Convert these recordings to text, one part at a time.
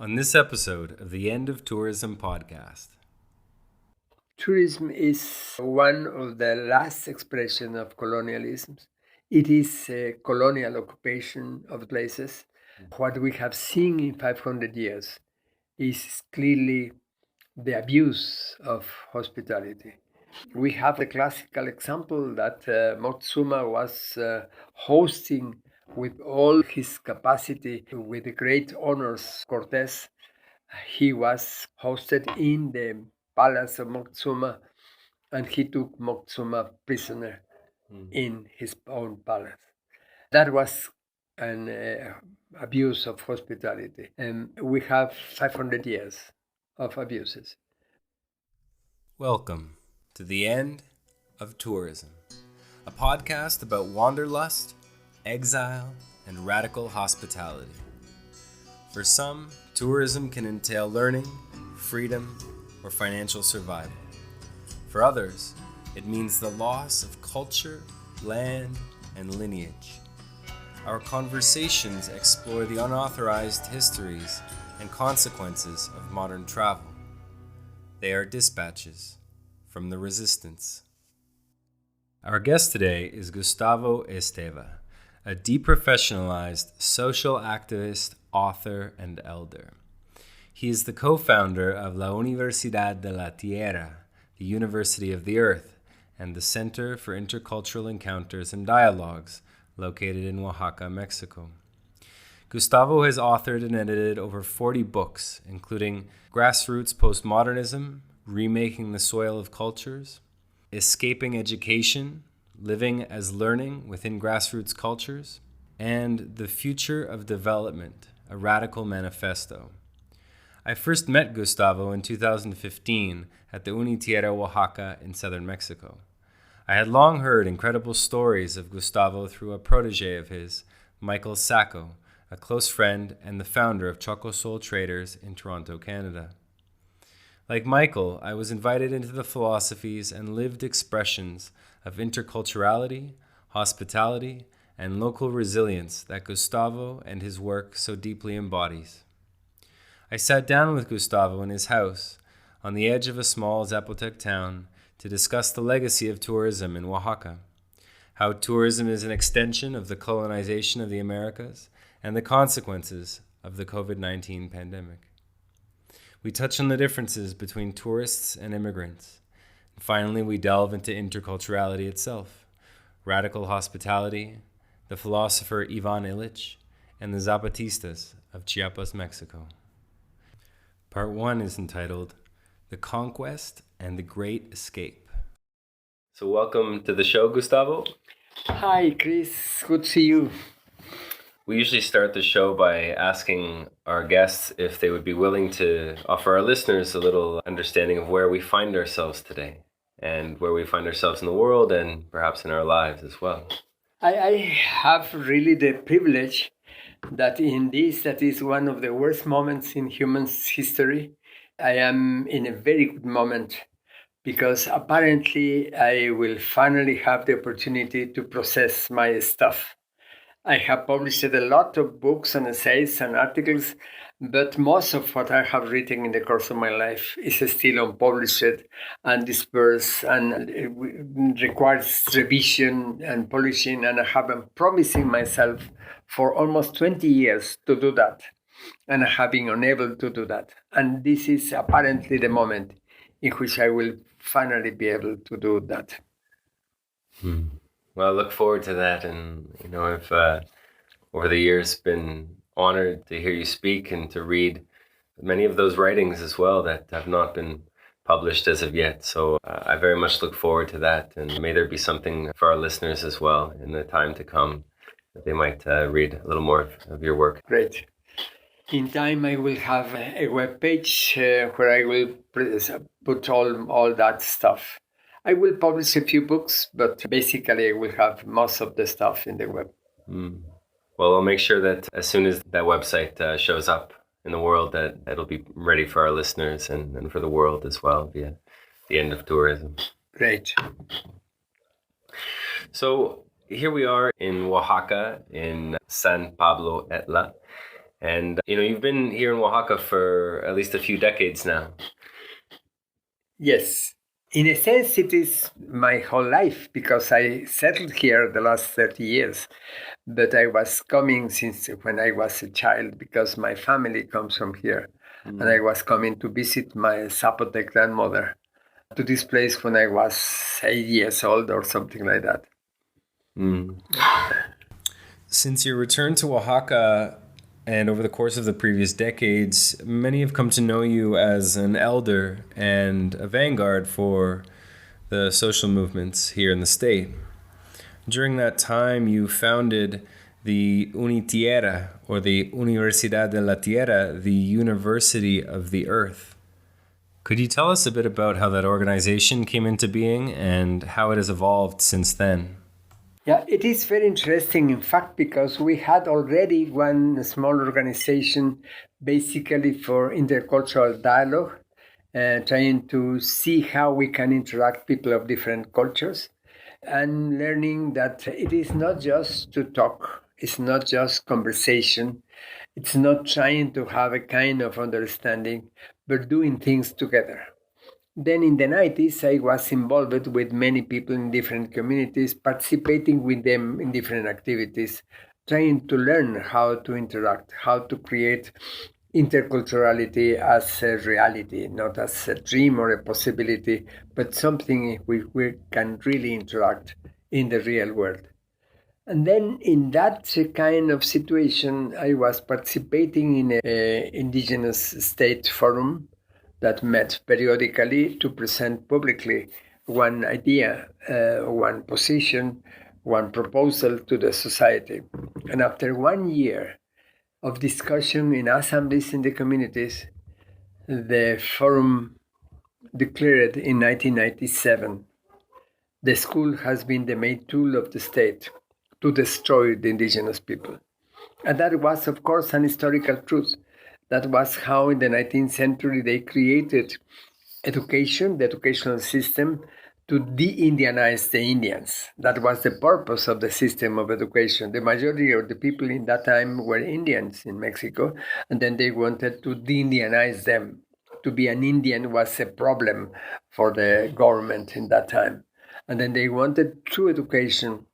On this episode of the End of Tourism podcast. Tourism is one of the last expressions of colonialism. It is a colonial occupation of places. What we have seen in 500 years is clearly the abuse of hospitality. We have the classical example that Moctezuma was hosting with all his capacity, with the great honors, Cortés. He was hosted in the palace of Moctezuma, and he took Moctezuma prisoner in his own palace. That was an abuse of hospitality. And we have 500 years of abuses. Welcome to the End of Tourism, a podcast about wanderlust, exile, and radical hospitality. For some, tourism can entail learning, freedom, or financial survival. For others, it means the loss of culture, land, and lineage. Our conversations explore the unauthorized histories and consequences of modern travel. They are dispatches from the resistance. Our guest today is Gustavo Esteva, a deprofessionalized social activist, author, and elder. He is the co-founder of La Universidad de la Tierra, the University of the Earth, and the Center for Intercultural Encounters and Dialogues, located in Oaxaca, Mexico. Gustavo has authored and edited over 40 books, including Grassroots Postmodernism, Remaking the Soil of Cultures, Escaping Education, Living as Learning Within Grassroots Cultures, and The Future of Development, a Radical Manifesto. I first met Gustavo in 2015 at the Unitierra, Oaxaca in southern Mexico. I had long heard incredible stories of Gustavo through a protege of his, Michael Sacco, a close friend and the founder of Choco Soul Traders in Toronto, Canada. Like Michael, I was invited into the philosophies and lived expressions of interculturality, hospitality, and local resilience that Gustavo and his work so deeply embodies. I sat down with Gustavo in his house on the edge of a small Zapotec town to discuss the legacy of tourism in Oaxaca, how tourism is an extension of the colonization of the Americas, and the consequences of the COVID-19 pandemic. We touch on the differences between tourists and immigrants. And finally, we delve into interculturality itself, radical hospitality, the philosopher Ivan Illich, and the Zapatistas of Chiapas, Mexico. Part 1 is entitled The Conquest and the Great Escape. So welcome to the show, Gustavo. Hi, Chris. Good to see you. We usually start the show by asking our guests if they would be willing to offer our listeners a little understanding of where we find ourselves today and where we find ourselves in the world and perhaps in our lives as well. I have really the privilege that that is one of the worst moments in human history. I am in a very good moment because apparently I will finally have the opportunity to process my stuff. I have published a lot of books and essays and articles, but most of what I have written in the course of my life is still unpublished and dispersed and it requires revision and polishing, and I have been promising myself for almost 20 years to do that, and I have been unable to do that. And this is apparently the moment in which I will finally be able to do that. Well, I look forward to that, and I've over the years been honored to hear you speak and to read many of those writings as well that have not been published as of yet. So I very much look forward to that, and may there be something for our listeners as well in the time to come that they might read a little more of your work. Great. In time, I will have a web page where I will put all that stuff. I will publish a few books, but basically I will have most of the stuff in the web. Well, I'll make sure that as soon as that website shows up in the world, that it'll be ready for our listeners and for the world as well via the End of Tourism. Great. So here we are in Oaxaca, in San Pablo Etla, And, you've been here in Oaxaca for at least a few decades now. Yes. In a sense, it is my whole life because I settled here the last 30 years. But I was coming since when I was a child because my family comes from here. And I was coming to visit my Zapotec grandmother to this place when I was 8 years old or something like that. Since your return to Oaxaca and over the course of the previous decades, many have come to know you as an elder and a vanguard for the social movements here in the state. During that time, you founded the Unitierra, or the Universidad de la Tierra, the University of the Earth. Could you tell us a bit about how that organization came into being and how it has evolved since then? Yeah, it is very interesting, in fact, because we had already one small organization basically for intercultural dialogue, trying to see how we can interact people of different cultures and learning that it is not just to talk, it's not just conversation, it's not trying to have a kind of understanding, but doing things together. Then in the 90s, I was involved with many people in different communities, participating with them in different activities, trying to learn how to interact, how to create interculturality as a reality, not as a dream or a possibility, but something we can really interact in the real world. And then in that kind of situation, I was participating in an indigenous state forum that met periodically to present publicly one idea, one position, one proposal to the society. And after 1 year of discussion in assemblies in the communities, the forum declared in 1997 the school has been the main tool of the state to destroy the indigenous people. And that was, of course, an historical truth. That was how in the 19th century they created education, the educational system, to de-Indianize the Indians. That was the purpose of the system of education. The majority of the people in that time were Indians in Mexico, and then they wanted to de-Indianize them. To be an Indian was a problem for the government in that time. And then they wanted, through education,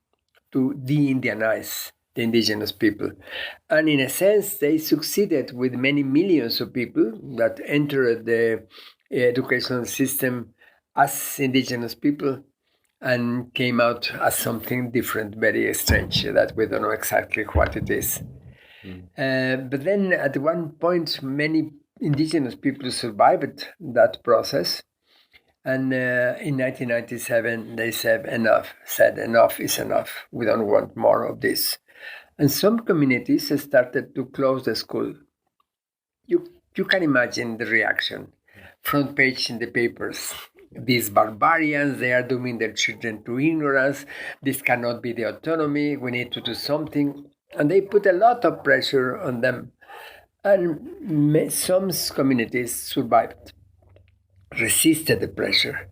to de-Indianize the indigenous people. And in a sense, they succeeded with many millions of people that entered the educational system as indigenous people and came out as something different, very strange, that we don't know exactly what it is. But then at one point, many indigenous people survived that process. And in 1997, they said enough is enough. We don't want more of this. And some communities started to close the school. You can imagine the reaction. Front page in the papers. These barbarians, they are dooming their children to ignorance. This cannot be the autonomy. We need to do something. And they put a lot of pressure on them. And some communities survived, resisted the pressure.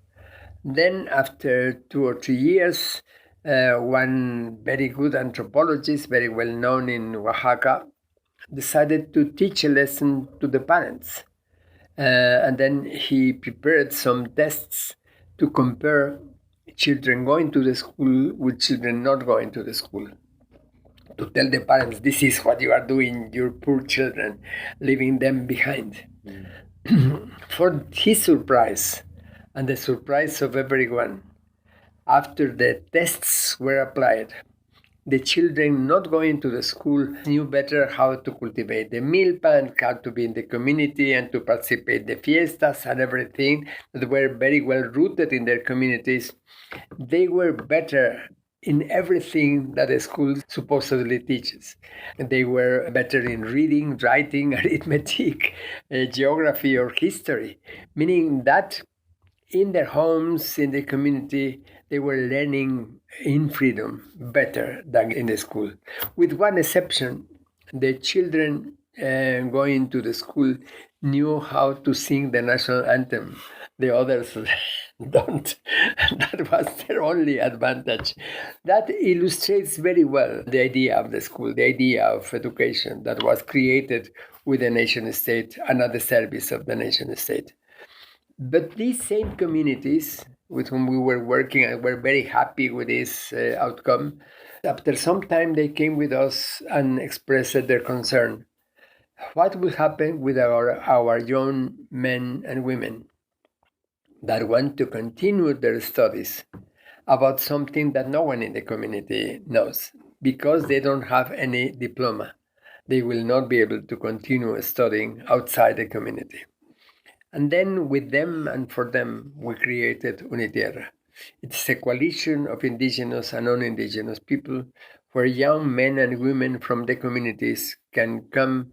Then after 2 or 3 years, one very good anthropologist, very well known in Oaxaca, decided to teach a lesson to the parents. And then he prepared some tests to compare children going to the school with children not going to the school. To tell the parents, this is what you are doing, your poor children, leaving them behind. For his surprise, and the surprise of everyone, after the tests were applied, the children not going to the school knew better how to cultivate the milpa and how to be in the community and to participate in the fiestas and everything that were very well rooted in their communities. They were better in everything that a school supposedly teaches. They were better in reading, writing, arithmetic, geography, or history, meaning that in their homes, in the community, they were learning in freedom better than in the school. With one exception, the children going to the school knew how to sing the national anthem. The others don't. That was their only advantage. That illustrates very well the idea of the school, the idea of education that was created with the nation state and at the service of the nation state. But these same communities with whom we were working and were very happy with this outcome, after some time they came with us and expressed their concern. What will happen with our young men and women that want to continue their studies about something that no one in the community knows because they don't have any diploma? They will not be able to continue studying outside the community. And then with them and for them, we created Unitierra. It's a coalition of indigenous and non-indigenous people where young men and women from the communities can come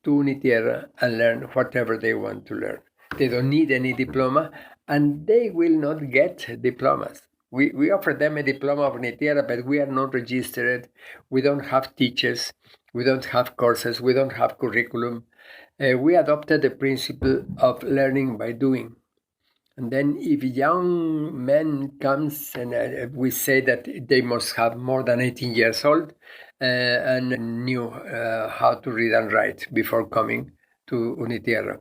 to Unitierra and learn whatever they want to learn. They don't need any diploma, and they will not get diplomas. We offer them a diploma of Unitierra, but we are not registered. We don't have teachers. We don't have courses. We don't have curriculum. We adopted the principle of learning by doing. And then if a young man comes, and we say that they must have more than 18 years old and knew how to read and write before coming to Unitierra.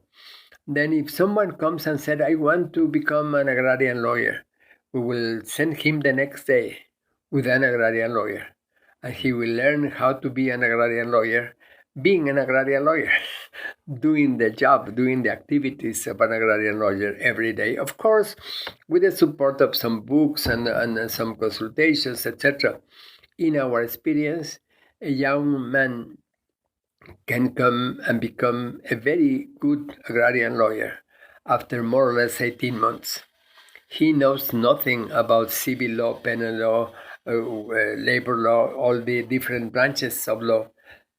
Then if someone comes and said, I want to become an agrarian lawyer, we will send him the next day with an agrarian lawyer. And he will learn how to be an agrarian lawyer, being an agrarian lawyer, doing the job, doing the activities of an agrarian lawyer every day. Of course, with the support of some books and some consultations, etc. In our experience, a young man can come and become a very good agrarian lawyer after more or less 18 months. He knows nothing about civil law, penal law, labor law, all the different branches of law,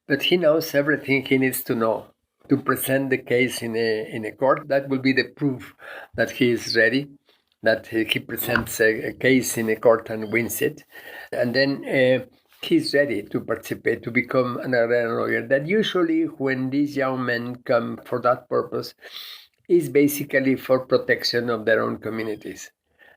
but he knows everything he needs to know to present the case in a court. That will be the proof that he is ready, that he presents a case in a court and wins it. And then he's ready to participate, to become an agrarian lawyer. That usually when these young men come for that purpose is basically for protection of their own communities.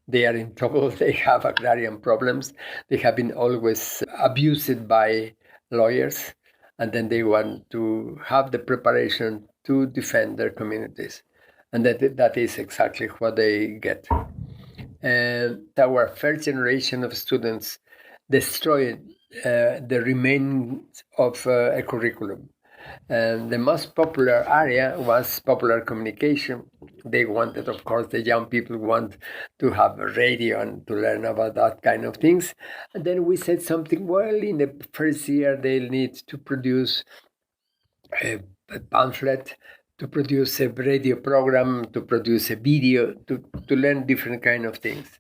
They are in trouble, they have agrarian problems, they have been always abused by lawyers, and then they want to have the preparation to defend their communities. And that is exactly what they get. And our first generation of students destroyed the remains of a curriculum. And the most popular area was popular communication. They wanted, of course, the young people want to have a radio and to learn about that kind of things. And then we said something, well, in the first year, they'll need to produce a pamphlet, to produce a radio program, to produce a video, to learn different kind of things.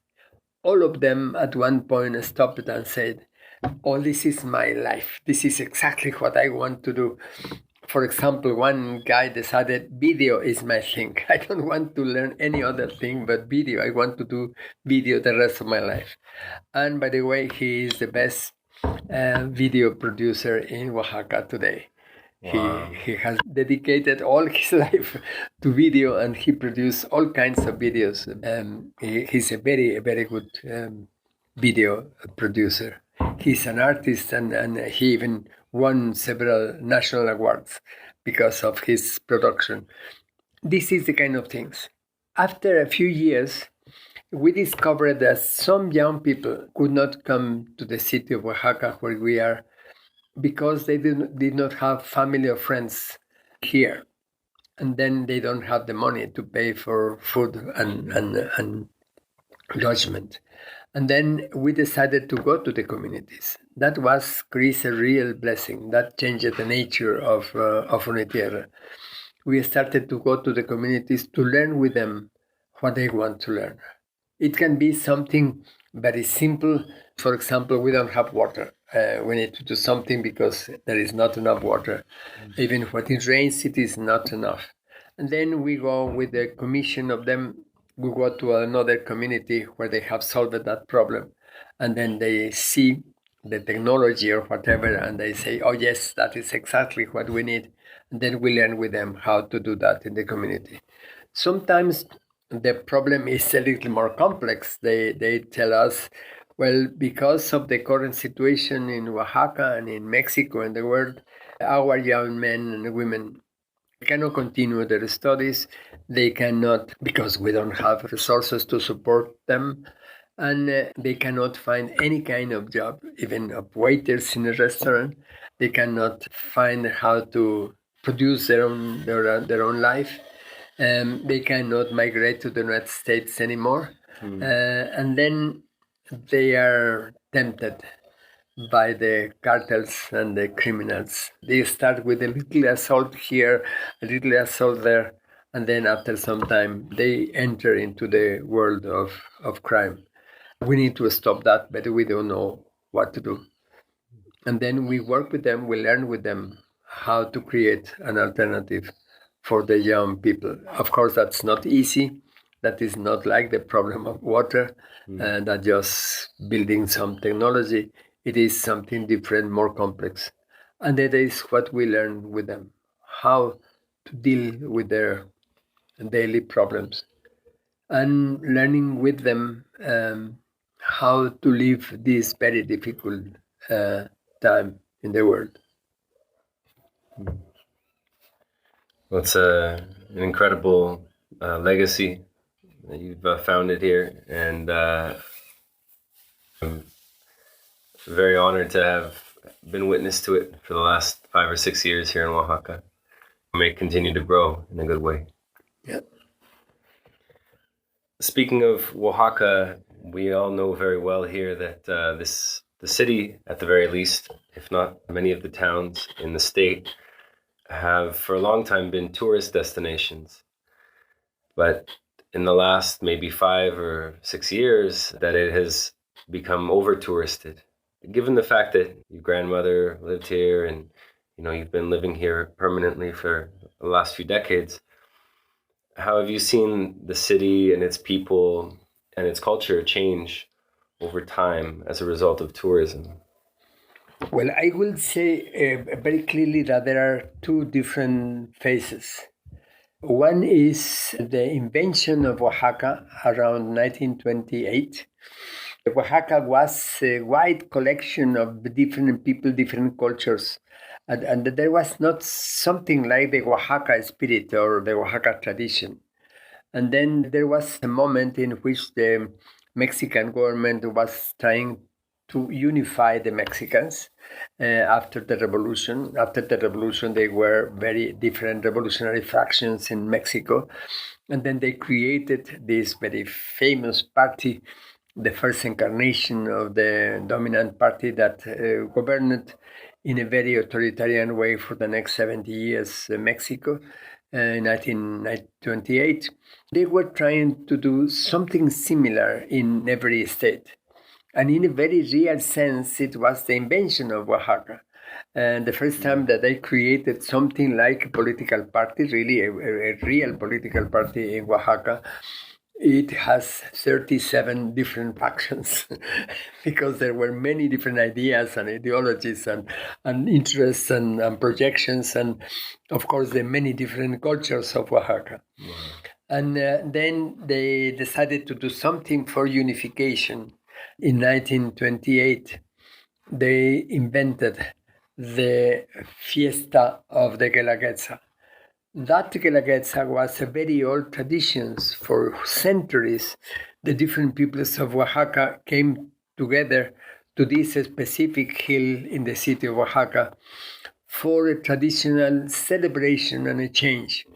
All of them at one point stopped and said, oh, this is my life. This is exactly what I want to do. For example, one guy decided video is my thing. I don't want to learn any other thing but video. I want to do video the rest of my life. And by the way, he is the best video producer in Oaxaca today. Wow. He has dedicated all his life to video, and he produced all kinds of videos. He's a very good video producer. He's an artist, and he even won several national awards because of his production. This is the kind of things. After a few years, we discovered that some young people could not come to the city of Oaxaca where we are because they did not have family or friends here. And then they don't have the money to pay for food and lodgement. And then we decided to go to the communities. That was, Chris, a real blessing. That changed the nature of Unitierra. We started to go to the communities to learn with them what they want to learn. It can be something very simple. For example, we don't have water. We need to do something because there is not enough water. Even when it rains, it is not enough. And then we go with the commission of them. We go to another community where they have solved that problem. And then they see the technology or whatever, and they say, oh, yes, that is exactly what we need. And then we learn with them how to do that in the community. Sometimes the problem is a little more complex. They tell us, well, because of the current situation in Oaxaca and in Mexico and the world, our young men and women cannot continue their studies. They cannot, because we don't have resources to support them, and they cannot find any kind of job, even of waiters in a restaurant. They cannot find how to produce their own life. They cannot migrate to the United States anymore. And then they are tempted by the cartels and the criminals. They start with a little assault here, a little assault there, and then after some time they enter into the world of crime. We need to stop that, but we don't know what to do. And then we work with them, we learn with them how to create an alternative for the young people. Of course, that's not easy. That is not like the problem of water, that just building some technology. It is something different, more complex. And that is what we learn with them, how to deal with their daily problems. And learning with them how to live this very difficult time in the world. Well, it's an incredible legacy that you've founded here, and I'm very honored to have been witness to it for the last 5 or 6 years here in Oaxaca. It may continue to grow in a good way. Yeah. Speaking of Oaxaca, we all know very well here that the city, at the very least, if not many of the towns in the state, have for a long time been tourist destinations. But in the last maybe 5 or 6 years, that it has become over-touristed. Given the fact that your grandmother lived here and you've been living here permanently for the last few decades, how have you seen the city and its people and its culture change over time as a result of tourism? Well, I will say very clearly that there are two different phases. One is the invention of Oaxaca around 1928. Oaxaca was a wide collection of different people, different cultures. And there was not something like the Oaxaca spirit or the Oaxaca tradition. And then there was a moment in which the Mexican government was trying to unify the Mexicans after the revolution. After the revolution, there were very different revolutionary factions in Mexico. And then they created this very famous party, the first incarnation of the dominant party that governed in a very authoritarian way for the next 70 years, Mexico. In 1928, they were trying to do something similar in every state. And in a very real sense, it was the invention of Oaxaca. And the first time that they created something like a political party, really a real political party in Oaxaca, it has 37 different factions because there were many different ideas and ideologies and interests and projections, and of course the many different cultures of Oaxaca. Wow. And then they decided to do something for unification. In 1928, they invented the Fiesta of the Guelaguetza. That Guelaguetza was a very old tradition. For centuries, the different peoples of Oaxaca came together to this specific hill in the city of Oaxaca for a traditional celebration and a change.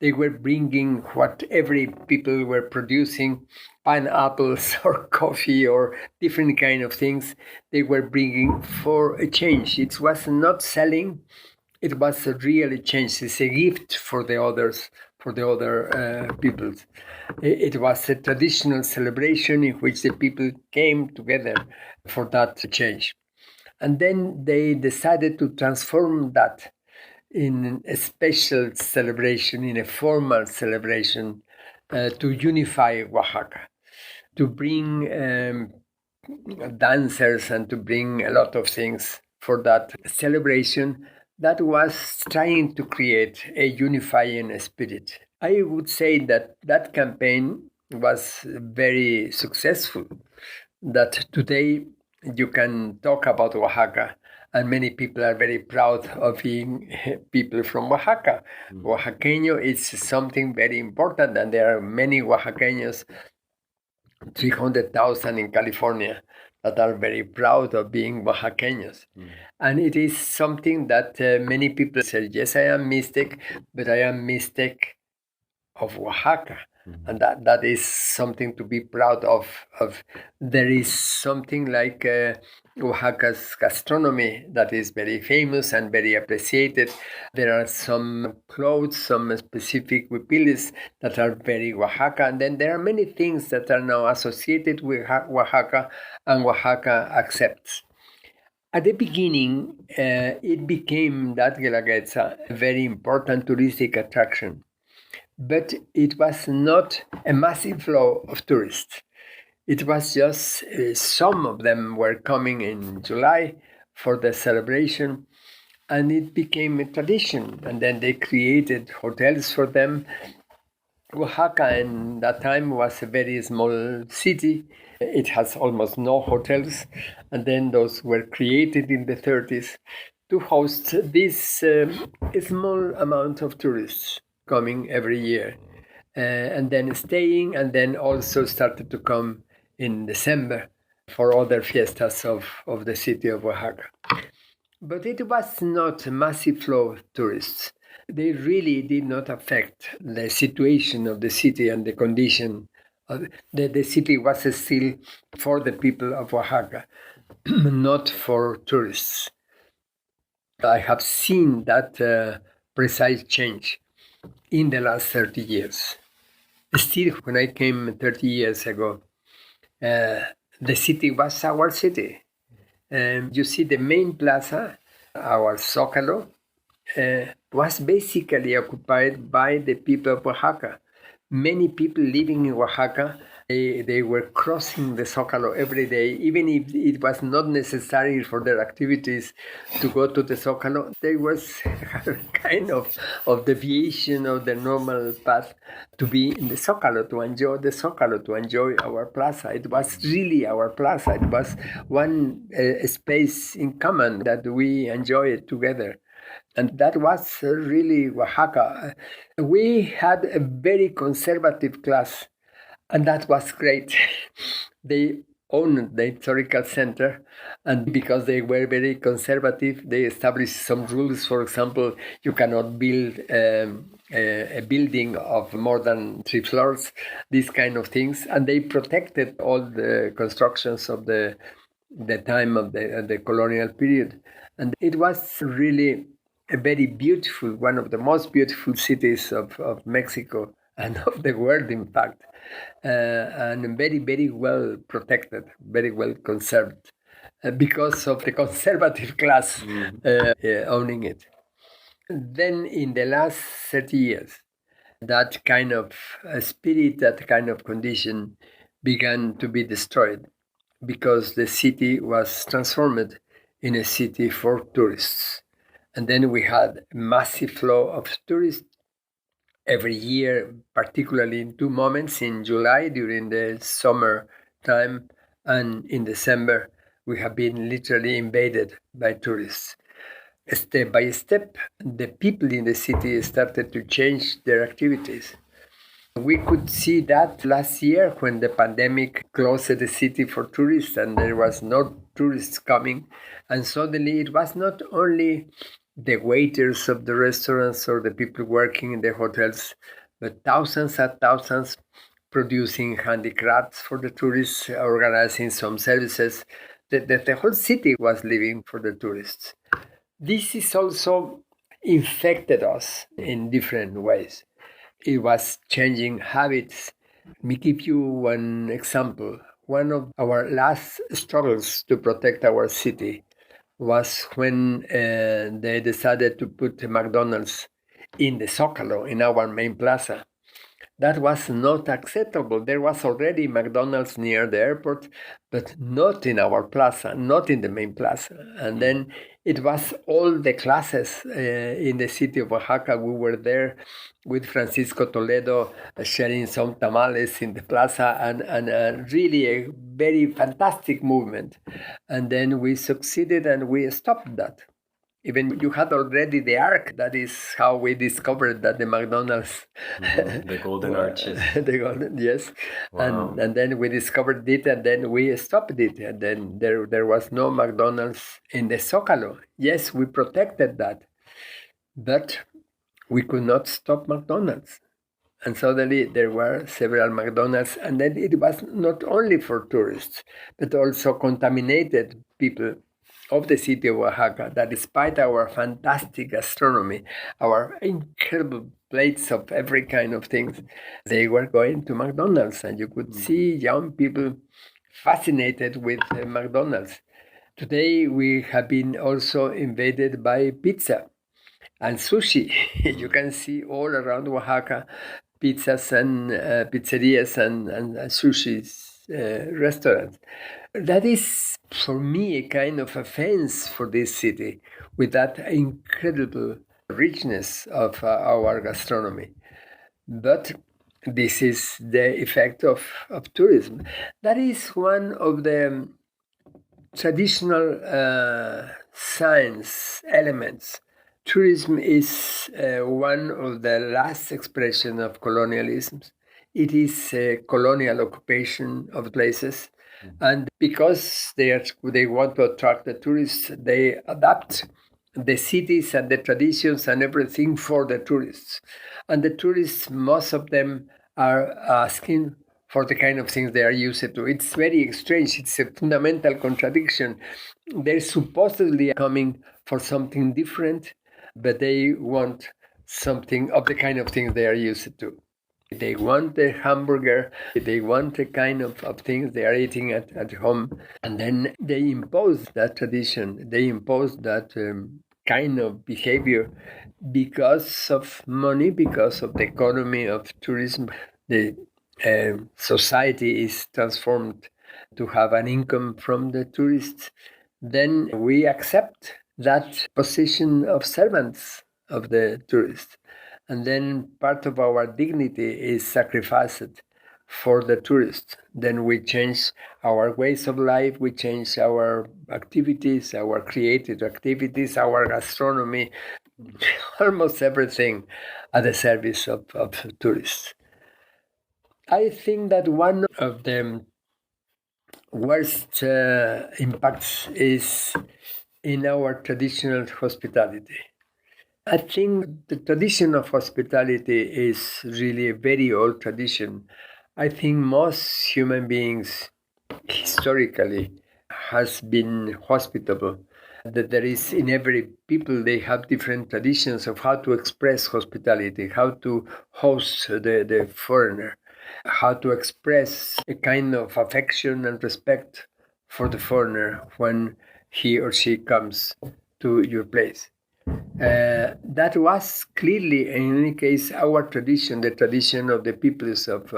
They were bringing what every people were producing, pineapples or coffee or different kind of things. They were bringing for a change. It was not selling. It was a real change. It's a gift for the others, for the other peoples. It was a traditional celebration in which the people came together for that change. And then they decided to transform that in a special celebration, in a formal celebration, to unify Oaxaca, to bring dancers and to bring a lot of things for that celebration that was trying to create a unifying spirit. I would say that that campaign was very successful, that today you can talk about Oaxaca, and many people are very proud of being people from Oaxaca. Oaxaqueño is something very important, and there are many Oaxaqueños, 300,000 in California, that are very proud of being Oaxaqueños. And it is something that many people say, yes, I am Mixtec, but I am Mixtec of Oaxaca. And that is something to be proud of. There is something like Oaxaca's gastronomy that is very famous and very appreciated. There are some clothes, some specific huipiles that are very Oaxaca. And then there are many things that are now associated with Oaxaca, and Oaxaca accepts. At the beginning, it became that Guelaguetza a very important touristic attraction. But it was not a massive flow of tourists. It was just some of them were coming in July for the celebration, and it became a tradition. And then they created hotels for them. Oaxaca in that time was a very small city. It has almost no hotels. And then those were created in the 30s to host this small amount of tourists coming every year, and then staying, and then also started to come in December for other fiestas of the city of Oaxaca. But it was not a massive flow of tourists. They really did not affect the situation of the city and the condition of the city was still for the people of Oaxaca, not for tourists. I have seen that precise change in the last 30 years. Still, when I came 30 years ago, the city was our city. You see, the main plaza, our Zócalo, was basically occupied by the people of Oaxaca. Many people living in Oaxaca, they were crossing the Zócalo every day, even if it was not necessary for their activities to go to the Zócalo. There was kind of deviation of the normal path to be in the Zócalo, to enjoy the Zócalo, to enjoy our plaza. It was really our plaza. It was one space in common that we enjoyed together. And that was really Oaxaca. We had a very conservative class, and that was great. They owned the historical center, and because they were very conservative, they established some rules. For example, you cannot build a building of more than 3 floors, these kind of things. And they protected all the constructions of the time of the colonial period. And it was really a very beautiful, one of the most beautiful cities of Mexico and of the world, in fact, and very, very well protected, very well conserved, because of the conservative class owning it. Then in the last 30 years, that kind of spirit, that kind of condition began to be destroyed because the city was transformed in a city for tourists. And then we had a massive flow of tourists every year, particularly in 2 moments, in July during the summer time, and in December, we have been literally invaded by tourists. Step by step, the people in the city started to change their activities. We could see that last year when the pandemic closed the city for tourists and there was no tourists coming. And suddenly it was not only the waiters of the restaurants or the people working in the hotels, but thousands and thousands producing handicrafts for the tourists, organizing some services. The whole city was living for the tourists. This is also infected us in different ways. It was changing habits. Let me give you one example. One of our last struggles to protect our city was when they decided to put a McDonald's in the Zócalo, in our main plaza. That was not acceptable. There was already McDonald's near the airport, but not in our plaza, not in the main plaza. And then It was all the classes in the city of Oaxaca. We were there with Francisco Toledo sharing some tamales in the plaza, and really a very fantastic movement. And then we succeeded and we stopped that. Even you had already the arc. That is how we discovered that the McDonald's, the golden arches, the golden, yes, wow. and then we discovered it, and then we stopped it, and then there was no McDonald's in the Zócalo. Yes, we protected that, but we could not stop McDonald's. And suddenly there were several McDonald's, and then it was not only for tourists, but also contaminated people of the city of Oaxaca, that despite our fantastic gastronomy, our incredible plates of every kind of things, they were going to McDonald's, and you could see young people fascinated with McDonald's. Today we have been also invaded by pizza and sushi. You can see all around Oaxaca pizzas and pizzerias and sushi restaurants. That is, for me, a kind of offense for this city with that incredible richness of our gastronomy. But this is the effect of tourism. That is one of the traditional science elements. Tourism is one of the last expressions of colonialism. It is a colonial occupation of places. And because they want to attract the tourists, they adapt the cities and the traditions and everything for the tourists. And the tourists, most of them are asking for the kind of things they are used to. It's very strange. It's a fundamental contradiction. They're supposedly coming for something different, but they want something of the kind of things they are used to. They want the hamburger, they want the kind of things they are eating at home, and then they impose that tradition, they impose that kind of behavior because of money, because of the economy of tourism. The society is transformed to have an income from the tourists. Then we accept that position of servants of the tourists. And then part of our dignity is sacrificed for the tourists. Then we change our ways of life, we change our activities, our creative activities, our gastronomy, almost everything at the service of tourists. I think that one of the worst impacts is in our traditional hospitality. I think the tradition of hospitality is really a very old tradition. I think most human beings historically has been hospitable. That there is in every people, they have different traditions of how to express hospitality, how to host the foreigner, how to express a kind of affection and respect for the foreigner when he or she comes to your place. That was clearly, in any case, our tradition, the tradition of the peoples of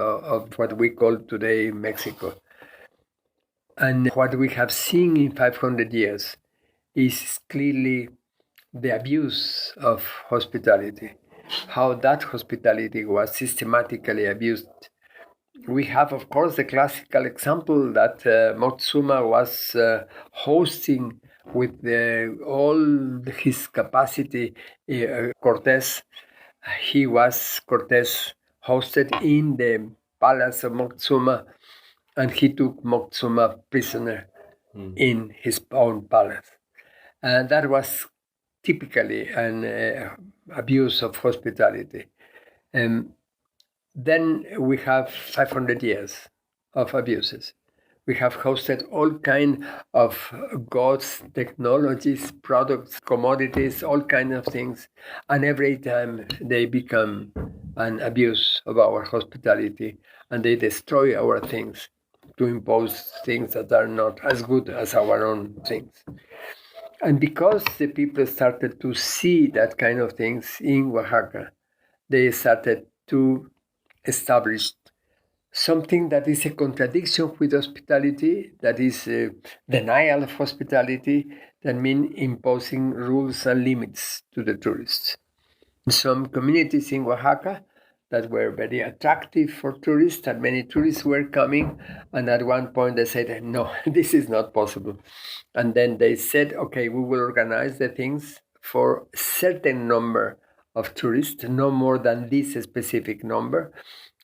what we call today Mexico. And what we have seen in 500 years is clearly the abuse of hospitality, how that hospitality was systematically abused. We have, of course, the classical example that Moctezuma was hosting with all his capacity, Cortés. Cortés hosted in the palace of Moctezuma, and he took Moctezuma prisoner in his own palace. And that was typically an abuse of hospitality. Then we have 500 years of abuses. We have hosted all kinds of goods, technologies, products, commodities, all kinds of things. And every time they become an abuse of our hospitality, and they destroy our things to impose things that are not as good as our own things. And because the people started to see that kind of things in Oaxaca, they started to establish something that is a contradiction with hospitality, that is denial of hospitality, that means imposing rules and limits to the tourists. Some communities in Oaxaca that were very attractive for tourists, and many tourists were coming, and at one point they said, no, this is not possible. And then they said, okay, we will organize the things for a certain number of tourists, no more than this specific number.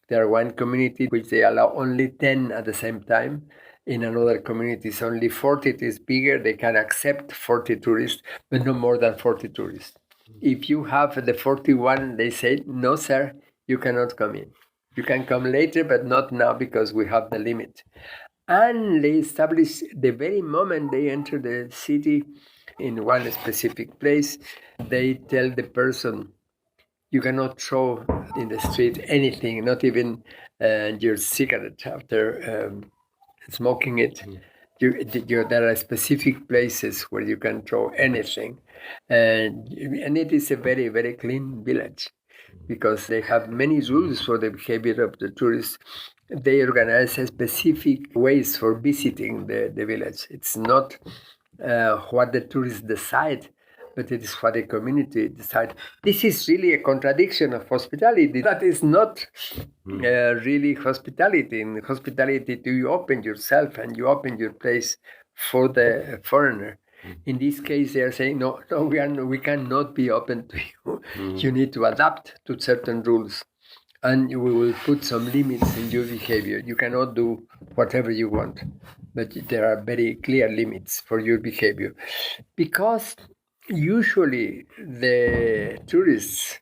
There are one community which they allow only 10 at the same time. In another community, it's only 40. It is bigger. They can accept 40 tourists, but no more than 40 tourists. If you have the 41, they say, no, sir, you cannot come in. You can come later, but not now because we have the limit. And they establish the very moment they enter the city in one specific place, they tell the person, you cannot throw in the street anything, not even your cigarette after smoking it. There are specific places where you can throw anything. And it is a very, very clean village because they have many rules for the behavior of the tourists. They organize specific ways for visiting the village. It's not what the tourists decide, but it is what the community decide. This is really a contradiction of hospitality. That is not really hospitality. In hospitality, you open yourself and you open your place for the foreigner. In this case, they are saying, no, we cannot be open to you. You need to adapt to certain rules. And we will put some limits in your behavior. You cannot do whatever you want, but there are very clear limits for your behavior. Because usually the tourists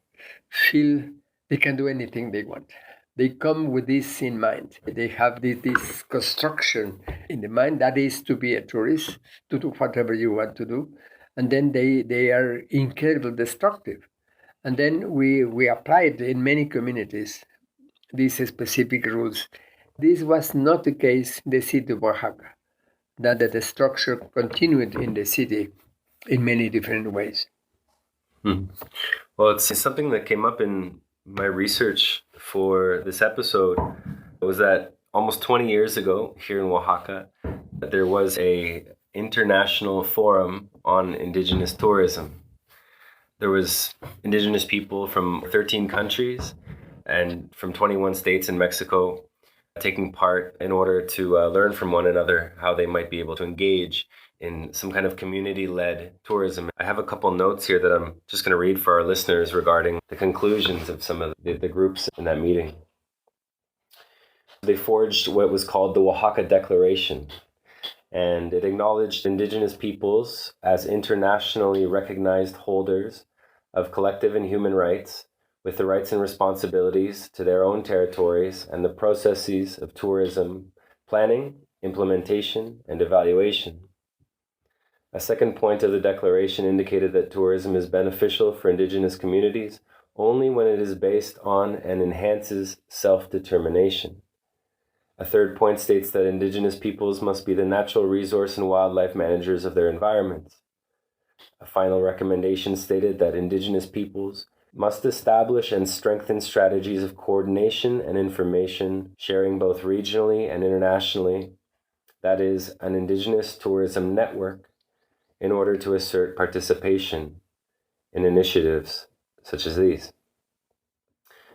feel they can do anything they want. They come with this in mind. They have this construction in the mind that is to be a tourist, to do whatever you want to do. And then they are incredibly destructive. And then we applied in many communities these specific rules. This was not the case in the city of Oaxaca, that the destruction continued in the city in many different ways. Well, it's something that came up in my research for this episode was that almost 20 years ago here in Oaxaca, there was a international forum on indigenous tourism. There was indigenous people from 13 countries and from 21 states in Mexico taking part in order to learn from one another how they might be able to engage in some kind of community-led tourism. I have a couple notes here that I'm just going to read for our listeners regarding the conclusions of some of the groups in that meeting. They forged what was called the Oaxaca Declaration, and it acknowledged indigenous peoples as internationally recognized holders of collective and human rights, with the rights and responsibilities to their own territories and the processes of tourism planning, implementation, and evaluation. A second point of the declaration indicated that tourism is beneficial for indigenous communities only when it is based on and enhances self-determination. A third point states that indigenous peoples must be the natural resource and wildlife managers of their environments. A final recommendation stated that indigenous peoples must establish and strengthen strategies of coordination and information sharing both regionally and internationally, that is, an indigenous tourism network, in order to assert participation in initiatives such as these.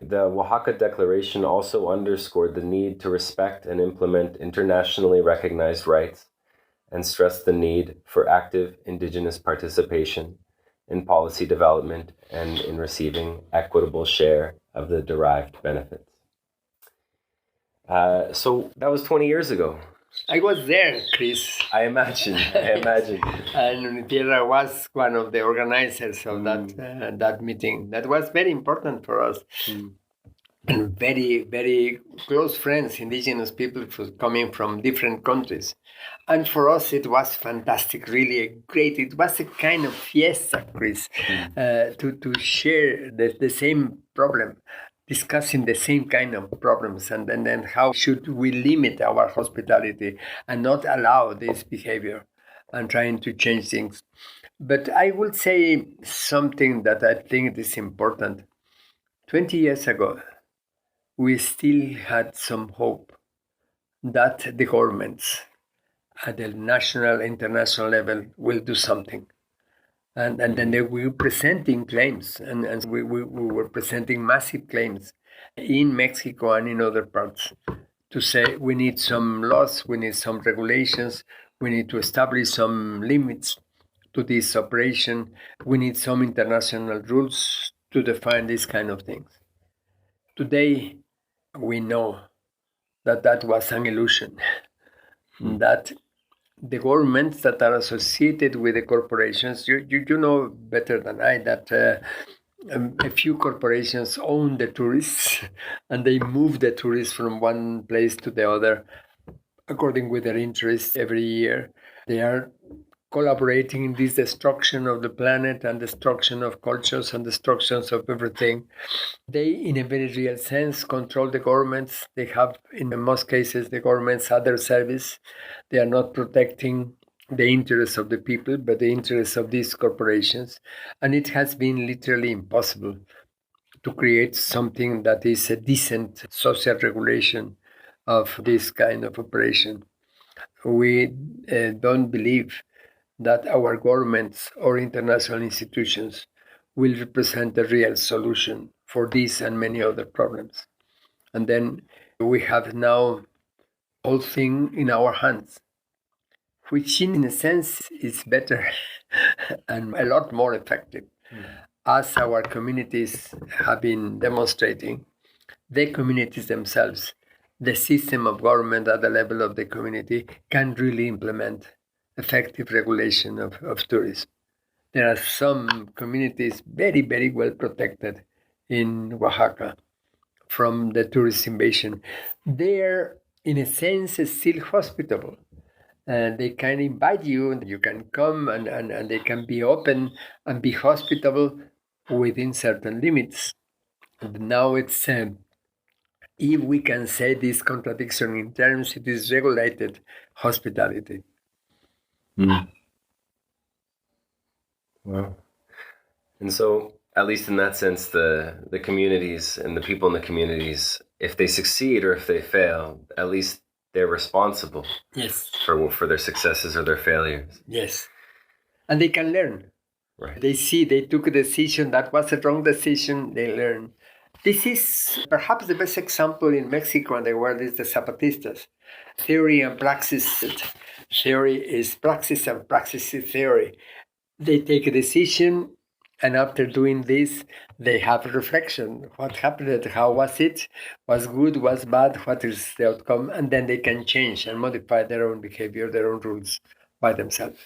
The Oaxaca Declaration also underscored the need to respect and implement internationally recognized rights and stressed the need for active indigenous participation in policy development and in receiving equitable share of the derived benefits. So that was 20 years ago. I was there, Chris. I imagine. And Unitierra was one of the organizers of that meeting. That was very important for us. And very, very close friends, indigenous people coming from different countries. And for us, it was fantastic, really great. It was a kind of fiesta, Chris, to share the same problem, discussing the same kind of problems, and then how should we limit our hospitality and not allow this behavior and trying to change things. But I will say something that I think is important. 20 years ago, we still had some hope that the governments at the national, international level will do something. And then they were presenting claims, and we were presenting massive claims in Mexico and in other parts to say we need some laws, we need some regulations, we need to establish some limits to this operation, we need some international rules to define these kind of things. Today, we know that that was an illusion, that the governments that are associated with the corporations, you know better than I that a few corporations own the tourists and they move the tourists from one place to the other according with their interests every year. They are collaborating in this destruction of the planet and destruction of cultures and destructions of everything. They, in a very real sense, control the governments. They have, in most cases, the governments at their service. They are not protecting the interests of the people, but the interests of these corporations. And it has been literally impossible to create something that is a decent social regulation of this kind of operation. We don't believe that our governments or international institutions will represent a real solution for this and many other problems. And then we have now whole thing in our hands, which in a sense is better and a lot more effective. As our communities have been demonstrating, the communities themselves, the system of government at the level of the community can really implement effective regulation of tourism. There are some communities very, very well protected in Oaxaca from the tourist invasion. They're, in a sense, still hospitable. They can invite you, and you can come, and they can be open and be hospitable within certain limits. And now it's, if we can say this contradiction in terms, it is regulated hospitality. Wow. And so, at least in that sense, the communities and the people in the communities, if they succeed or if they fail, at least they're responsible. Yes. For their successes or their failures. Yes. And they can learn. Right. They see they took a decision that was a wrong decision, they learn. This is perhaps the best example in Mexico and the world is the Zapatistas. Theory and praxis. Theory is praxis and praxis is theory. They take a decision, and after doing this, they have a reflection. What happened? How was it? Was good? Was bad? What is the outcome? And then they can change and modify their own behavior, their own rules by themselves.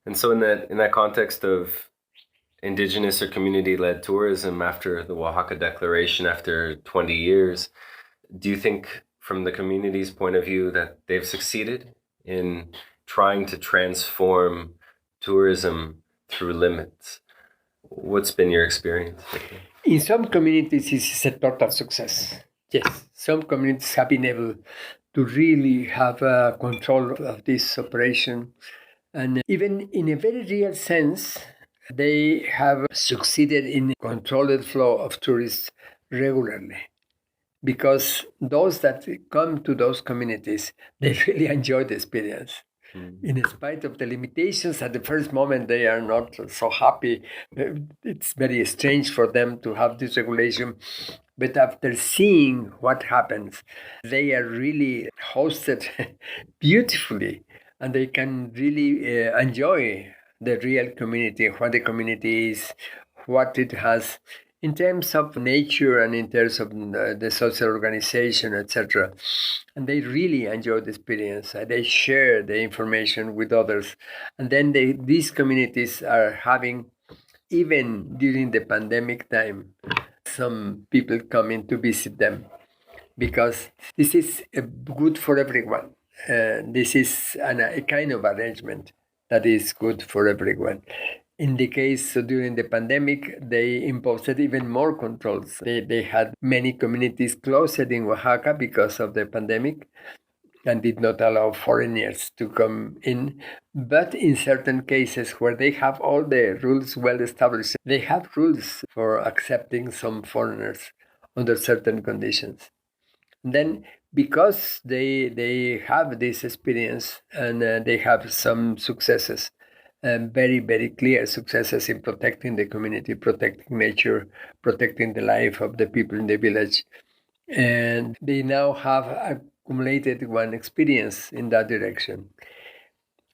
And so, in that context of indigenous or community-led tourism after the Oaxaca Declaration, after 20 years, do you think, from the community's point of view, that they've succeeded in trying to transform tourism through limits? What's been your experience? In some communities, it's a total success. Yes, some communities have been able to really have control of this operation. And even in a very real sense, they have succeeded in controlled flow of tourists regularly. Because those that come to those communities, they really enjoy the experience. In spite of the limitations, at the first moment, they are not so happy. It's very strange for them to have this regulation. But after seeing what happens, they are really hosted beautifully, and they can really enjoy the real community, what the community is, what it has in terms of nature and in terms of the social organization, etc. And they really enjoy the experience. They share the information with others. And then these communities are having, even during the pandemic time, some people coming to visit them because this is good for everyone. This is a kind of arrangement that is good for everyone. In the case during the pandemic, they imposed even more controls. They had many communities closed in Oaxaca because of the pandemic. and did not allow foreigners to come in. But in certain cases where they have all the rules well established, they have rules for accepting some foreigners under certain conditions. Then, because they have this experience and they have some successes, very, very clear successes in protecting the community, protecting nature, protecting the life of the people in the village. And they now have accumulated one experience in that direction.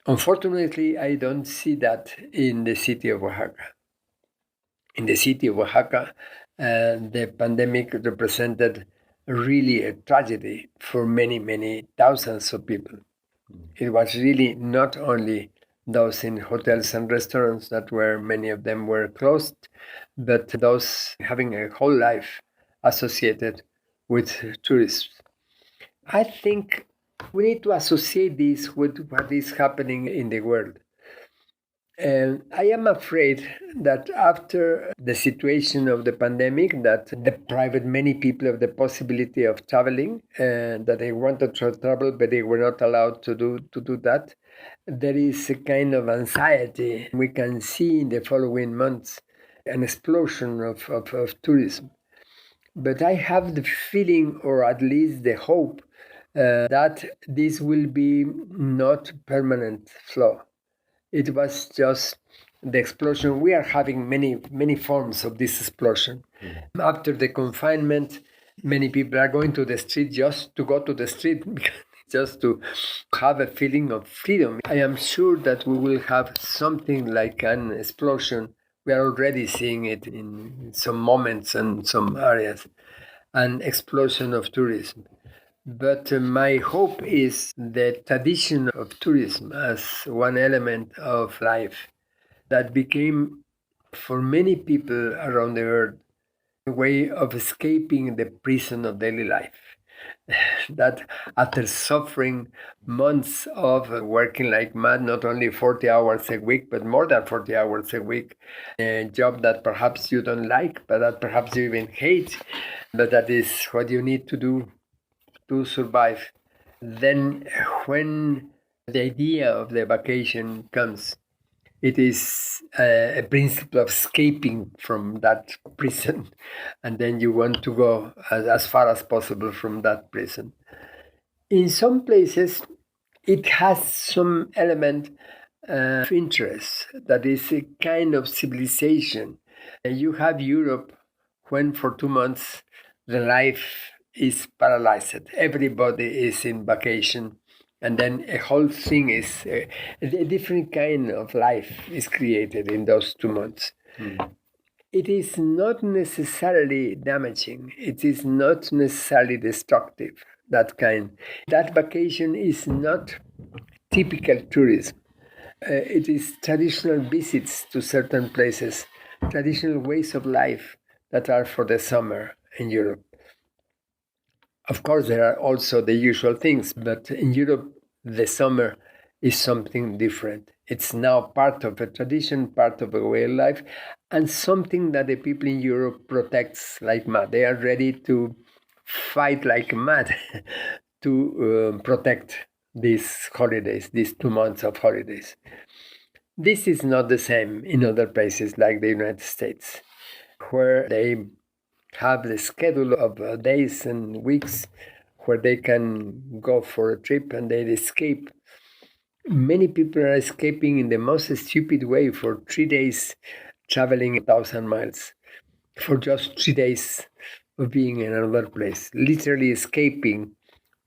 Unfortunately, I don't see that in the city of Oaxaca. In the city of Oaxaca, the pandemic represented really a tragedy for many, many thousands of people. It was really not only those in hotels and restaurants that were, many of them were closed, but those having a whole life associated with tourism. I think we need to associate this with what is happening in the world. And I am afraid that after the situation of the pandemic, that deprived many people of the possibility of traveling, and that they wanted to travel, but they were not allowed to do that, there is a kind of anxiety. We can see in the following months an explosion of tourism. But I have the feeling, or at least the hope, that this will be not permanent flow. It was just the explosion. We are having many forms of this explosion. Mm-hmm. After the confinement, many people are going to the street just to go to the street, just to have a feeling of freedom. I am sure that we will have something like an explosion. We are already seeing it in some moments and some areas, an explosion of tourism. But my hope is the tradition of tourism as one element of life that became, for many people around the earth, a way of escaping the prison of daily life. That after suffering months of working like mad, not only 40 hours a week, but more than 40 hours a week, a job that perhaps you don't like, but that perhaps you even hate, but that is what you need to do to survive. Then when the idea of the vacation comes, it is a principle of escaping from that prison, and then you want to go as far as possible from that prison. In some places, it has some element of interest, that is a kind of civilization. You have Europe when for 2 months the life is paralyzed. Everybody is in vacation, and then a whole thing is a different kind of life is created in those 2 months. It is not necessarily damaging. It is not necessarily destructive. That vacation is not typical tourism. It is traditional visits to certain places, traditional ways of life that are for the summer in Europe. Of course, there are also the usual things, but in Europe, the summer is something different. It's now part of a tradition, part of a way of life, and something that the people in Europe protects like mad. They are ready to fight like mad to protect these holidays, these 2 months of holidays. This is not the same in other places like the United States, where they have the schedule of days and weeks where they can go for a trip and they escape. Many people are escaping in the most stupid way for 3 days, traveling 1,000 miles, for just 3 days of being in another place, literally escaping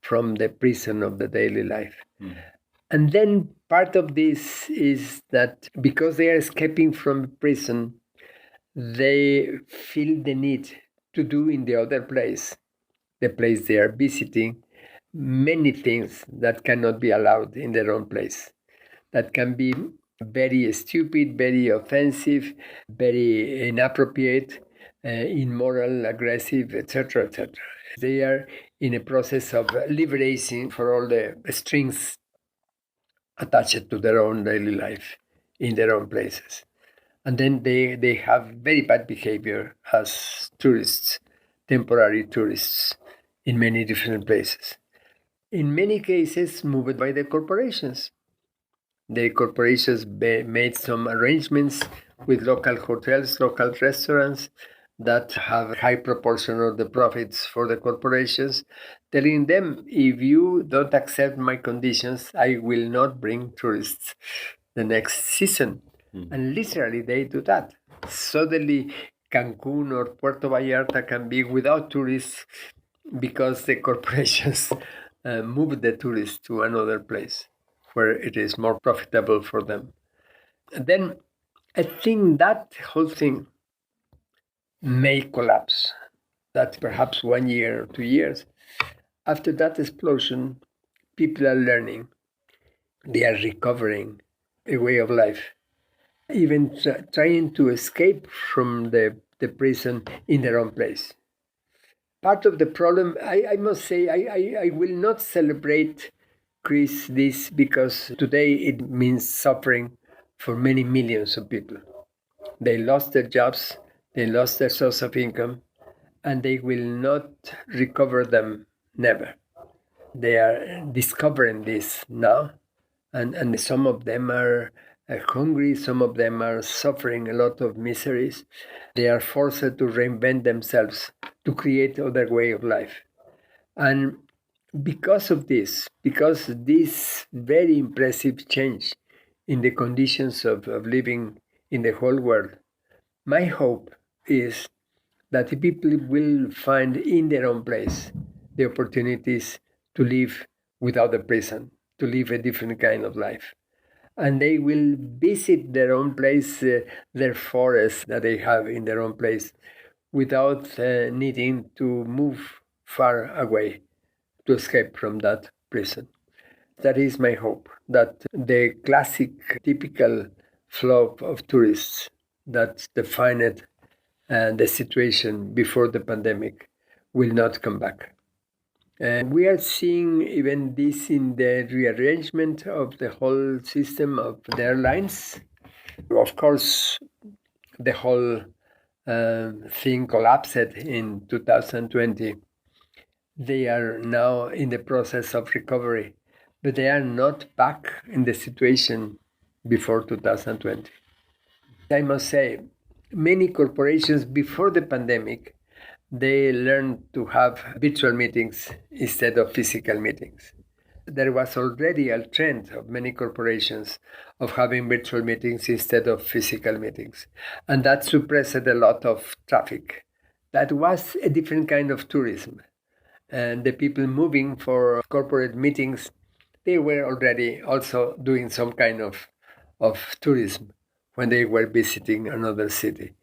from the prison of the daily life. Mm. And then part of this is that because they are escaping from prison, they feel the need to do in the other place, the place they are visiting, many things that cannot be allowed in their own place, that can be very stupid, very offensive, very inappropriate, immoral, aggressive, etc., etc. They are in a process of liberating for all the strings attached to their own daily life in their own places. And then they have very bad behavior as tourists, temporary tourists in many different places. in many cases moved by the corporations. The corporations made some arrangements with local hotels, local restaurants that have a high proportion of the profits for the corporations, telling them, if you don't accept my conditions, I will not bring tourists the next season. And literally they do that. Suddenly Cancun or Puerto Vallarta can be without tourists because the corporations move the tourists to another place where it is more profitable for them. And then I think that whole thing may collapse. That perhaps 1 year or 2 years. After that explosion, people are learning. They are recovering a way of life, even trying to escape from the prison in their own place. Part of the problem, I must say, I will not celebrate, Chris, this because today it means suffering for many millions of people. They lost their jobs, they lost their source of income, and they will not recover them, never. They are discovering this now, and some of them are hungry, some of them are suffering a lot of miseries. They are forced to reinvent themselves to create other way of life. And because of this very impressive change in the conditions of living in the whole world, my hope is that the people will find in their own place the opportunities to live without a prison, to live a different kind of life. And they will visit their own place, their forests that they have in their own place, without needing to move far away to escape from that prison. That is my hope, that the classic, typical flow of tourists that defined the situation before the pandemic will not come back. And we are seeing even this in the rearrangement of the whole system of the airlines. Of course, the whole thing collapsed in 2020. They are now in the process of recovery, but they are not back in the situation before 2020. I must say, many corporations before the pandemic, they learned to have virtual meetings instead of physical meetings. There was already a trend of many corporations of having virtual meetings instead of physical meetings. And that suppressed a lot of traffic. That was a different kind of tourism. And the people moving for corporate meetings, they were already also doing some kind of tourism when they were visiting another city.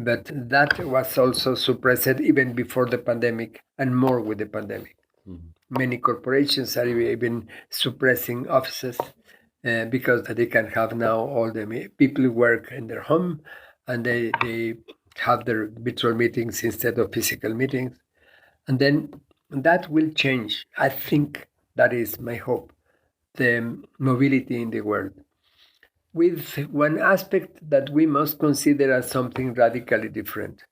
But that was also suppressed even before the pandemic and more with the pandemic. Many corporations are even suppressing offices because they can have now all the people work in their home and they have their virtual meetings instead of physical meetings. And then that will change. I think that is my hope, the mobility in the world, with one aspect that we must consider as something radically different.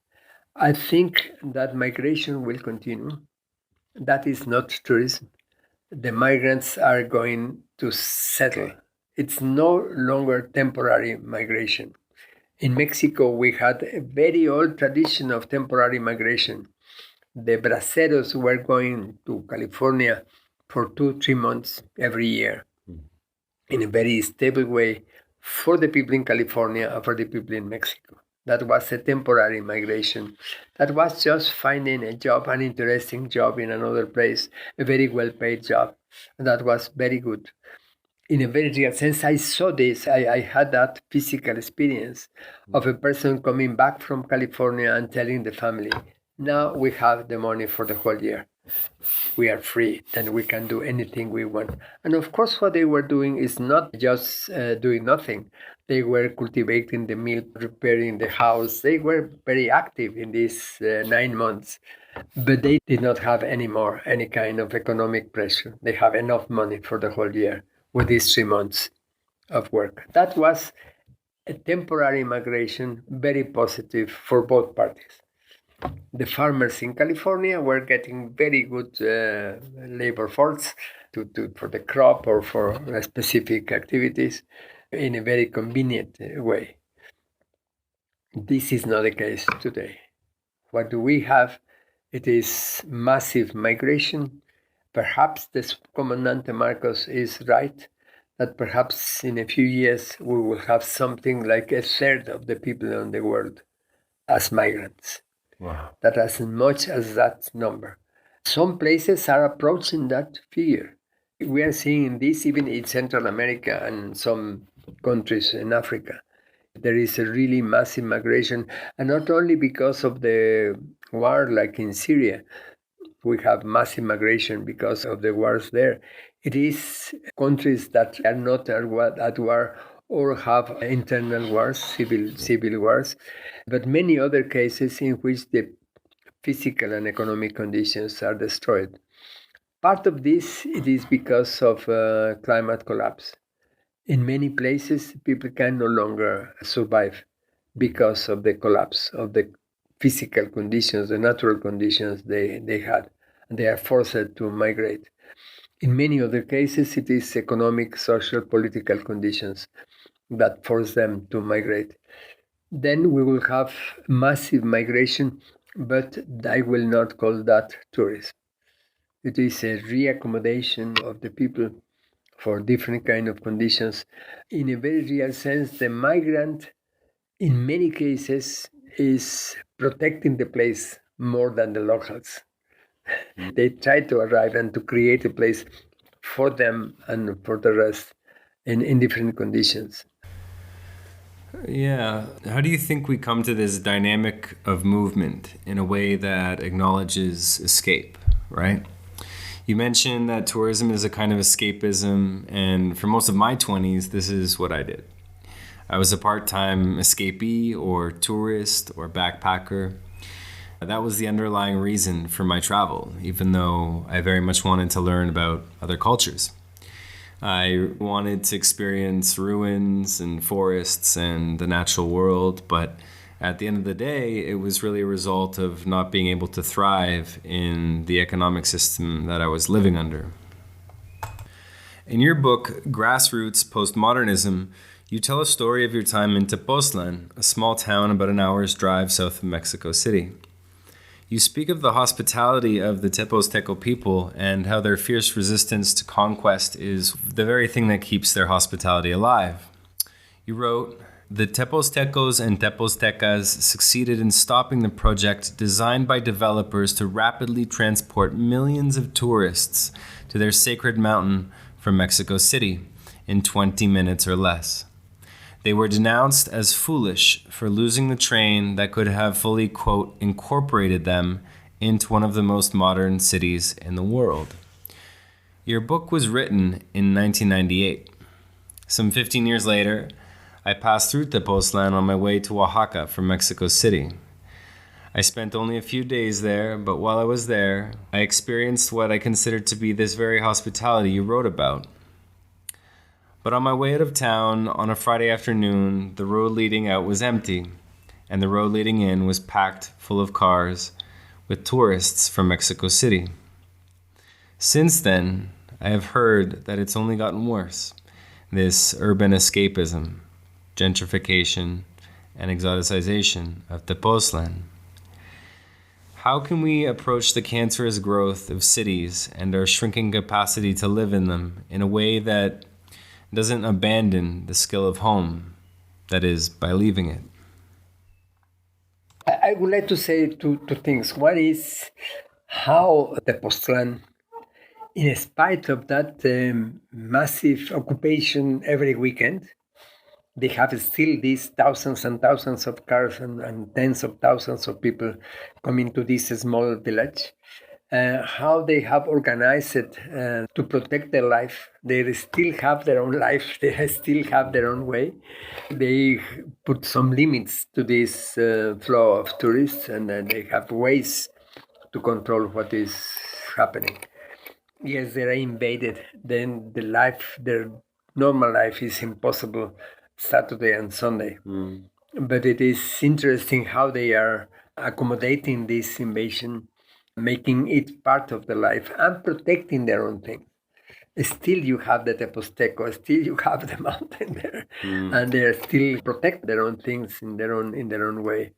I think that migration will continue. That is not tourism. The migrants are going to settle. It's no longer temporary migration. In Mexico, we had a very old tradition of temporary migration. The braceros were going to California for 2-3 months every year in a very stable way for the people in California and for the people in Mexico. That was a temporary migration. That was just finding a job, an interesting job in another place, a very well-paid job. And that was very good. In a very real sense, I saw this. I had that physical experience of a person coming back from California and telling the family, now we have the money for the whole year. We are free, and we can do anything we want. And of course, what they were doing is not just doing nothing. They were cultivating the milk, repairing the house. They were very active in these 9 months. But they did not have anymore any kind of economic pressure. They have enough money for the whole year with these 3 months of work. That was a temporary migration, very positive for both parties. The farmers in California were getting very good labor force for the crop or for specific activities in a very convenient way. This is not the case today. What do we have? It is massive migration. Perhaps the Comandante Marcos is right, that perhaps in a few years we will have something like a third of the people in the world as migrants. Wow. That as much as that number. Some places are approaching that figure. We are seeing this even in Central America and some countries in Africa. There is a really massive migration, and not only because of the war like in Syria, we have massive migration because of the wars there. It is countries that are not at war or have internal wars, civil wars, but many other cases in which the physical and economic conditions are destroyed. Part of this it is because of climate collapse. In many places, people can no longer survive because of the collapse of the physical conditions, the natural conditions they had. And they are forced to migrate. In many other cases, it is economic, social, political conditions that force them to migrate. Then we will have massive migration, but I will not call that tourism. It is a reaccommodation of the people for different kind of conditions. In a very real sense, the migrant, in many cases, is protecting the place more than the locals. They try to arrive and to create a place for them and for the rest in different conditions. Yeah. How do you think we come to this dynamic of movement in a way that acknowledges escape, right? You mentioned that tourism is a kind of escapism, and for most of my 20s, this is what I did. I was a part-time escapee or tourist or backpacker. That was the underlying reason for my travel, even though I very much wanted to learn about other cultures. I wanted to experience ruins and forests and the natural world, but at the end of the day, it was really a result of not being able to thrive in the economic system that I was living under. In your book, Grassroots Postmodernism, you tell a story of your time in Tepoztlan, a small town about an hour's drive south of Mexico City. You speak of the hospitality of the Tepozteco people and how their fierce resistance to conquest is the very thing that keeps their hospitality alive. You wrote, "The Tepoztecos and Tepoztecas succeeded in stopping the project designed by developers to rapidly transport millions of tourists to their sacred mountain from Mexico City in 20 minutes or less. They were denounced as foolish for losing the train that could have fully, quote, incorporated them into one of the most modern cities in the world." Your book was written in 1998. Some 15 years later, I passed through Tepoztlan on my way to Oaxaca from Mexico City. I spent only a few days there, but while I was there, I experienced what I considered to be this very hospitality you wrote about. But on my way out of town on a Friday afternoon, the road leading out was empty, and the road leading in was packed full of cars with tourists from Mexico City. Since then, I have heard that it's only gotten worse. This urban escapism, gentrification, and exoticization of Tepoztlan. How can we approach the cancerous growth of cities and our shrinking capacity to live in them in a way that doesn't abandon the skill of home, that is, by leaving it? I would like to say two things. One is how Tepoztlan, in spite of that massive occupation every weekend, they have still these thousands and thousands of cars and tens of thousands of people coming to this small village. How they have organized it to protect their life. They still have their own life. They still have their own way. They put some limits to this flow of tourists, and they have ways to control what is happening. Yes, they are invaded. Then their normal life is impossible Saturday and Sunday. But it is interesting how they are accommodating this invasion, making it part of their life and protecting their own things. Still you have the Teposteco, still you have the mountain there, and they still protect their own things in their own way,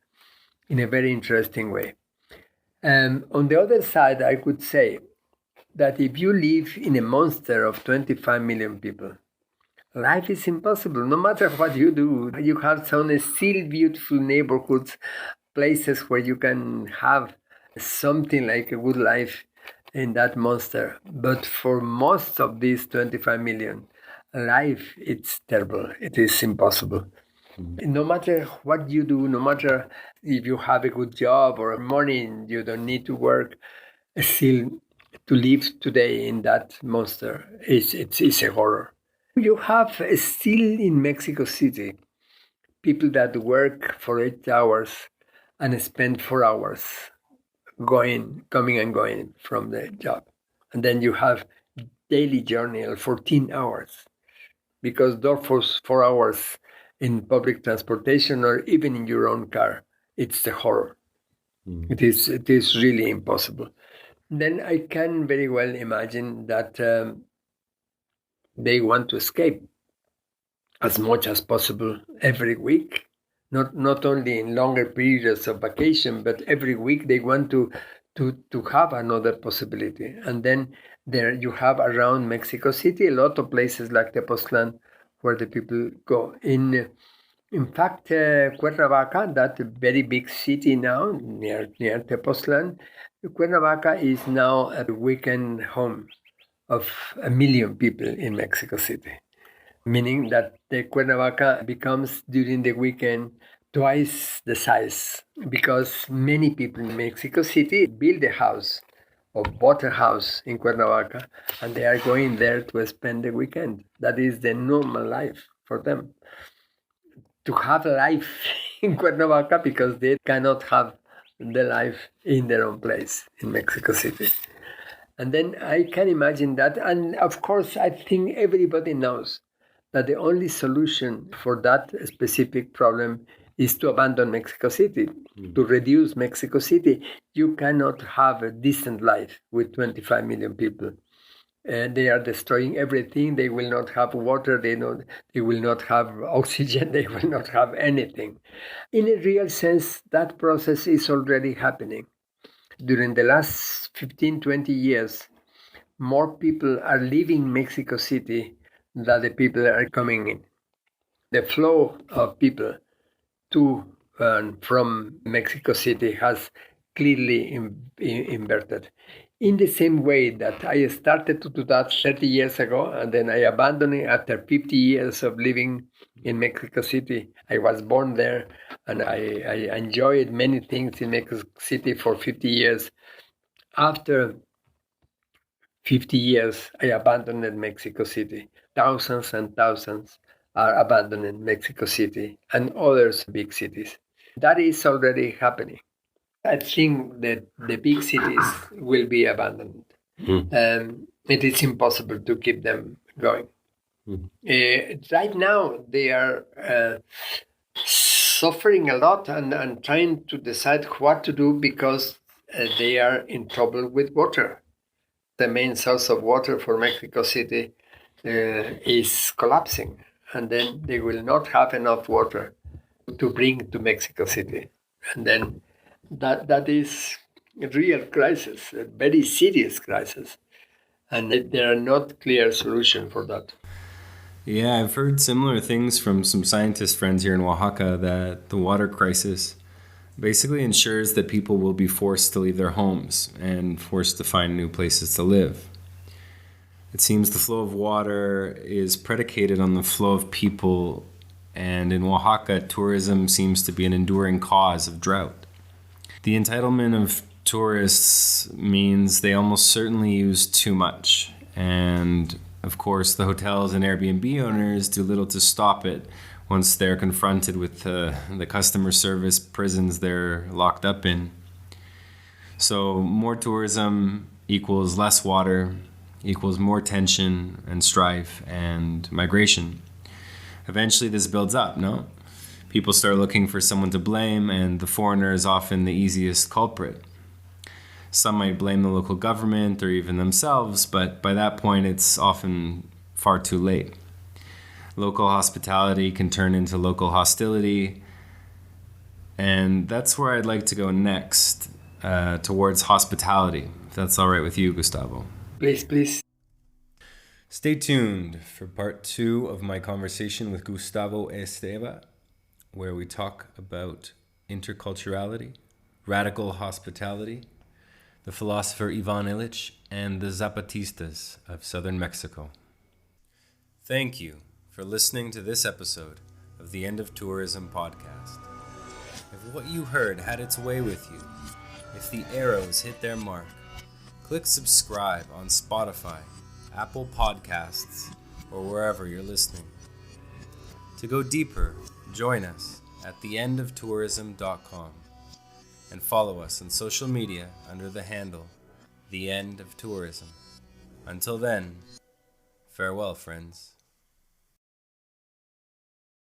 in a very interesting way. On the other side, I could say that if you live in a monster of 25 million people, life is impossible. No matter what you do, you have some still beautiful neighborhoods, places where you can have something like a good life in that monster. But for most of these 25 million, life, it's terrible. It is impossible. No matter what you do, no matter if you have a good job or money, you don't need to work, still to live today in that monster it's a horror. You have still in Mexico City people that work for 8 hours and spend 4 hours coming and going from the job. And then you have daily journey of 14 hours because those 4 hours in public transportation or even in your own car, it's a horror. It is really impossible. Then I can very well imagine that they want to escape as much as possible every week, not only in longer periods of vacation, but every week they want to have another possibility. And then there you have around Mexico City a lot of places like Tepoztlan where the people go. In fact, Cuernavaca, that very big city now near Tepoztlan, Cuernavaca is now a weekend home of 1 million people in Mexico City, meaning that the Cuernavaca becomes during the weekend twice the size because many people in Mexico City build a house or bought a house in Cuernavaca and they are going there to spend the weekend. That is the normal life for them. To have a life in Cuernavaca because they cannot have the life in their own place in Mexico City. And then I can imagine that. And of course, I think everybody knows that the only solution for that specific problem is to abandon Mexico City, to reduce Mexico City. You cannot have a decent life with 25 million people. They are destroying everything. They will not have water. They will not have oxygen. They will not have anything. In a real sense, that process is already happening. During the last 15, 20 years, more people are leaving Mexico City than the people are coming in. The flow of people to and from Mexico City has clearly inverted. In the same way that I started to do that 30 years ago, and then I abandoned it after 50 years of living in Mexico City. I was born there, and I enjoyed many things in Mexico City for 50 years. After 50 years, I abandoned Mexico City. Thousands and thousands are abandoning Mexico City and other big cities. That is already happening. I think that the big cities will be abandoned. It is impossible to keep them going. Right now, they are suffering a lot and trying to decide what to do because they are in trouble with water. The main source of water for Mexico City is collapsing, and then they will not have enough water to bring to Mexico City. And then that is a real crisis, a very serious crisis. And there are not clear solutions for that. Yeah, I've heard similar things from some scientist friends here in Oaxaca that the water crisis basically ensures that people will be forced to leave their homes and forced to find new places to live. It seems the flow of water is predicated on the flow of people, and in Oaxaca, tourism seems to be an enduring cause of drought. The entitlement of tourists means they almost certainly use too much, and of course the hotels and Airbnb owners do little to stop it once they're confronted with the customer service prisons they're locked up in. So more tourism equals less water, equals more tension and strife and migration. Eventually this builds up, no? People start looking for someone to blame, and the foreigner is often the easiest culprit. Some might blame the local government or even themselves, but by that point it's often far too late. Local hospitality can turn into local hostility, and that's where I'd like to go next, towards hospitality, if that's all right with you, Gustavo. Please, please. Stay tuned for part 2 of my conversation with Gustavo Esteva, where we talk about interculturality, radical hospitality, the philosopher Ivan Illich, and the Zapatistas of southern Mexico. Thank you for listening to this episode of the End of Tourism podcast. If what you heard had its way with you, if the arrows hit their mark, click subscribe on Spotify, Apple Podcasts, or wherever you're listening. To go deeper, join us at theendoftourism.com and follow us on social media under the handle The End of Tourism. Until then, farewell, friends.